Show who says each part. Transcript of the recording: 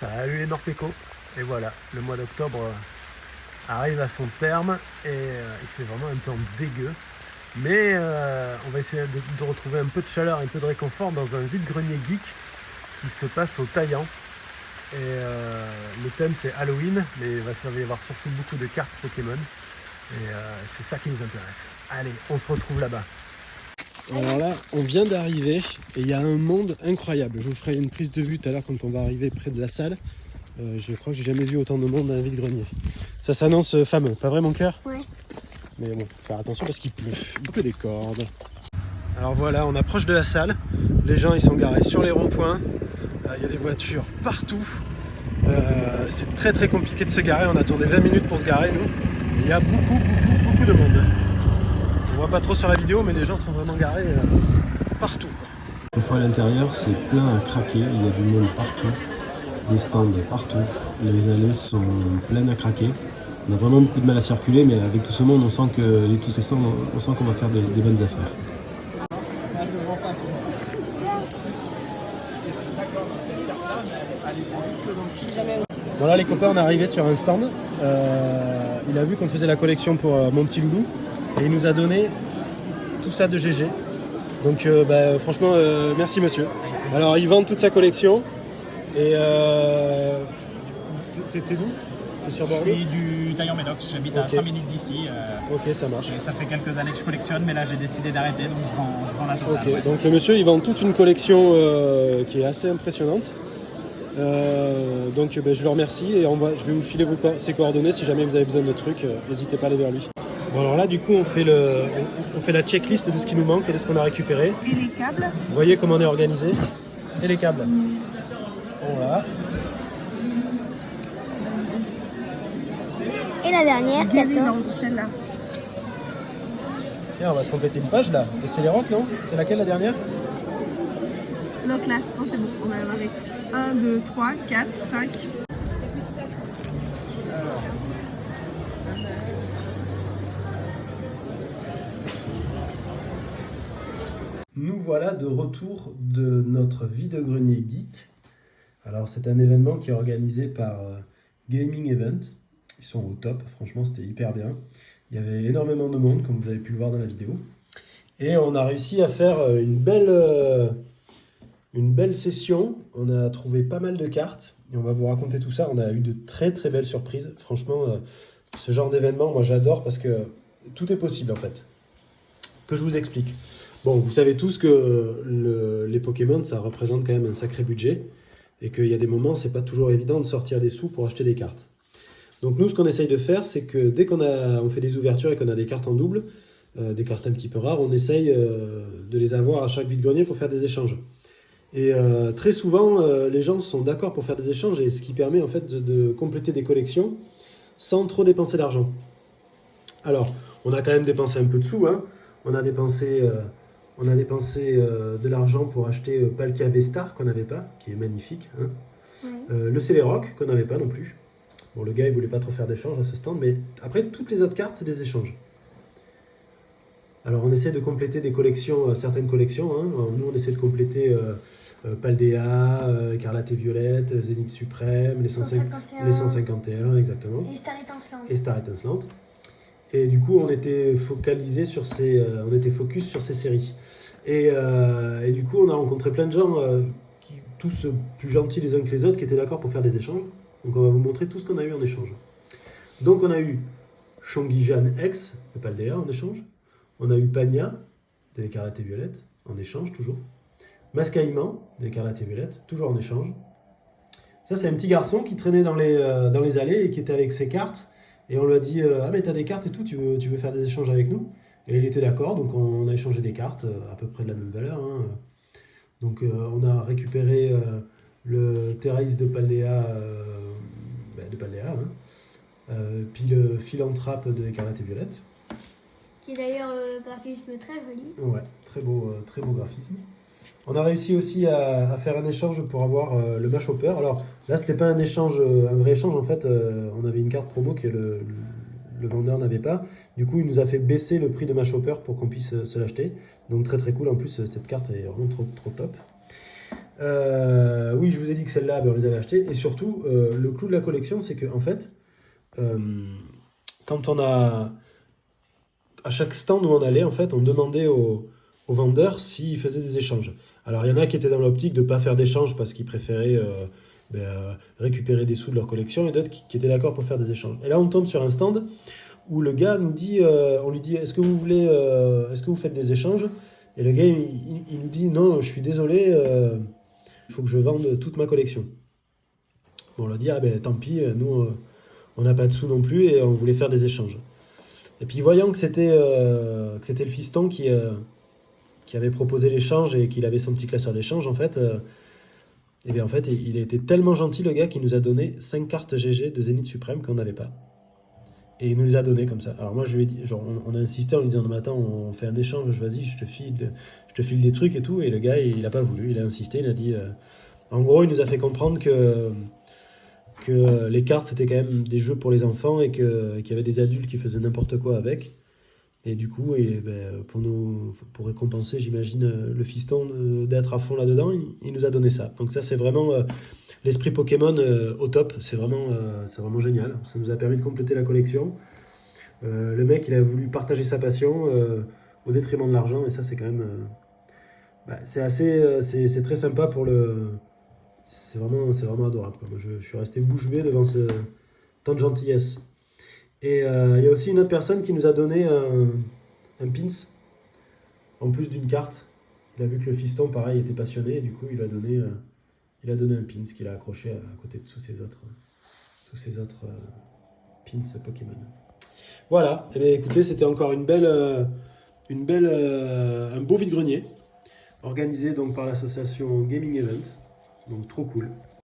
Speaker 1: Salut les Norpeco. Et voilà, le mois d'octobre arrive à son terme et il fait vraiment un temps dégueu. Mais on va essayer de retrouver un peu de chaleur, un peu de réconfort dans un vide-grenier geek qui se passe au Taillan. Et le thème c'est Halloween, mais il va y avoir surtout beaucoup de cartes Pokémon. Et c'est ça qui nous intéresse. Allez, on se retrouve là-bas. Alors là, on vient d'arriver et il y a un monde incroyable. Je vous ferai une prise de vue tout à l'heure quand on va arriver près de la salle. Je crois que j'ai jamais vu autant de monde dans un vide-grenier. Ça s'annonce fameux, pas vrai mon cœur?
Speaker 2: Ouais.
Speaker 1: Mais bon, faut faire attention parce qu'il pleut des cordes. Alors voilà, on approche de la salle. Les gens ils sont garés sur les ronds-points. Il y a des voitures partout. C'est très très compliqué de se garer. On attendait 20 minutes pour se garer nous. Il y a beaucoup de monde. On voit pas trop sur la vidéo, mais les gens sont vraiment garés partout, quoi.
Speaker 3: Une fois à l'intérieur, c'est plein à craquer, il y a du monde partout, des stands partout, les allées sont pleines à craquer. On a vraiment beaucoup de mal à circuler, mais avec tout ce monde, on sent que, et tous ces stands, on sent qu'on va faire des bonnes affaires.
Speaker 1: Bon là les copains, on est arrivé sur un stand. Il a vu qu'on faisait la collection pour mon petit loulou et il nous a donné tout ça de GG. Donc franchement merci monsieur. Alors il vend toute sa collection et t'es d'où? T'es sur Bordeaux?
Speaker 4: Je suis du Taillan-Médoc, j'habite à 5 minutes d'ici.
Speaker 1: Ok, ça marche.
Speaker 4: Et ça fait quelques années que je collectionne, mais là j'ai décidé d'arrêter, donc je vends la totale.
Speaker 1: Ok,
Speaker 4: ouais.
Speaker 1: donc le monsieur il vend toute une collection qui est assez impressionnante. Donc je le remercie et je vais vous filer ses coordonnées si jamais vous avez besoin de trucs, n'hésitez pas à aller vers lui. Bon alors là du coup on fait la checklist de ce qui nous manque et de ce qu'on a récupéré.
Speaker 2: Et les câbles?
Speaker 1: Vous voyez comment on est organisé? Et les câbles. Voilà.
Speaker 2: Et la dernière, 14. Celle-là.
Speaker 1: Et on va se compléter une page là. Et c'est les rocs non? C'est laquelle la dernière?
Speaker 2: La classe. Non, c'est bon. On va avec 1, 2, 3, 4, 5.
Speaker 1: Nous voilà de retour de notre vide-grenier geek. Alors c'est un événement qui est organisé par Gaming Event. Ils sont au top, franchement c'était hyper bien. Il y avait énormément de monde comme vous avez pu le voir dans la vidéo. Et on a réussi à faire une belle session. On a trouvé pas mal de cartes et on va vous raconter tout ça. On a eu de très très belles surprises. Franchement ce genre d'événement moi j'adore parce que tout est possible en fait. Que je vous explique. Bon, vous savez tous que les Pokémon, ça représente quand même un sacré budget et qu'il y a des moments, c'est pas toujours évident de sortir des sous pour acheter des cartes. Donc nous, ce qu'on essaye de faire, c'est que dès on fait des ouvertures et qu'on a des cartes en double, des cartes un petit peu rares, on essaye de les avoir à chaque vide-grenier pour faire des échanges. Et très souvent, les gens sont d'accord pour faire des échanges et ce qui permet en fait de compléter des collections sans trop dépenser d'argent. Alors, on a quand même dépensé un peu de sous, hein. On a dépensé de l'argent pour acheter Palkia V-Star qu'on n'avait pas, qui est magnifique. Hein. Ouais. Le Celeroc qu'on n'avait pas non plus. Bon, le gars il voulait pas trop faire d'échanges à ce stand, mais après toutes les autres cartes c'est des échanges. Alors on essaie de compléter des collections, certaines collections. Hein. Alors, nous on essaie de compléter Paldea, Écarlate et Violette, Zénith Suprême, les 151 exactement.
Speaker 2: Et Star Étincelante.
Speaker 1: Et Star Étincelante. Et du coup, on était focalisé sur focus sur ces séries. Et du coup, on a rencontré plein de gens, tous plus gentils les uns que les autres, qui étaient d'accord pour faire des échanges. Donc, on va vous montrer tout ce qu'on a eu en échange. Donc, on a eu Shongijan X de Paldea en échange. On a eu Pania de Écarlate et Violette en échange, toujours. Mascaïman de Écarlate et Violette, toujours en échange. Ça, c'est un petit garçon qui traînait dans les allées et qui était avec ses cartes. Et on lui a dit ah mais t'as des cartes et tout, tu veux faire des échanges avec nous? Et il était d'accord, donc on a échangé des cartes à peu près de la même valeur. Hein. Donc on a récupéré le Thérèse de Paldea, hein. Puis le Philanthrape de Écarlate et Violette.
Speaker 2: Qui est d'ailleurs graphisme très joli.
Speaker 1: Ouais, très beau graphisme. On a réussi aussi à faire un échange pour avoir le Mashhopper. Alors là, c'était pas un vrai échange en fait. On avait une carte promo que le vendeur n'avait pas. Du coup, il nous a fait baisser le prix de Mashhopper pour qu'on puisse se l'acheter. Donc très très cool. En plus, cette carte est vraiment trop top. Oui, je vous ai dit que celle-là, ben, on les avait achetées. Et surtout, le clou de la collection, c'est que en fait, euh, quand on a... À chaque stand où on allait, en fait, on demandait aux vendeurs s'ils faisaient des échanges. Alors, il y en a qui étaient dans l'optique de ne pas faire d'échanges parce qu'ils préféraient récupérer des sous de leur collection, et d'autres qui étaient d'accord pour faire des échanges. Et là, on tombe sur un stand où le gars nous dit, on lui dit, est-ce que vous faites des échanges? Et le gars, il nous dit, non, je suis désolé, il faut que je vende toute ma collection. Bon, on leur dit, ah ben tant pis, nous, on n'a pas de sous non plus et on voulait faire des échanges. Et puis voyant que c'était le fiston qui avait proposé l'échange et qu'il avait son petit classeur d'échange, en fait, et bien en fait, il a été tellement gentil, le gars, qu'il nous a donné 5 cartes GG de Zénith Suprême qu'on n'avait pas. Et il nous les a donné comme ça. Alors moi, je lui ai dit, genre, on a insisté en lui disant, non mais attends, on fait un échange, vas-y, je te file des trucs et tout. Et le gars, il n'a pas voulu, il a insisté, il a dit... En gros, il nous a fait comprendre que les cartes, c'était quand même des jeux pour les enfants et qu'il y avait des adultes qui faisaient n'importe quoi avec. Et du coup, pour récompenser, j'imagine, le fiston d'être à fond là-dedans, il nous a donné ça. Donc ça, c'est vraiment l'esprit Pokémon au top. C'est vraiment génial. Ça nous a permis de compléter la collection. Le mec, il a voulu partager sa passion au détriment de l'argent. Et ça, c'est quand même... c'est très sympa pour le... C'est vraiment adorable, quoi. Moi, je suis resté bouche bée devant tant de gentillesse. Et il y a aussi une autre personne qui nous a donné un pins, en plus d'une carte. Il a vu que le fiston, pareil, était passionné, et du coup, il a donné un pins qu'il a accroché à côté de tous ses autres pins Pokémon. Voilà, et bien, écoutez, c'était encore un beau vide-grenier, organisé donc par l'association Gaming Event, donc trop cool.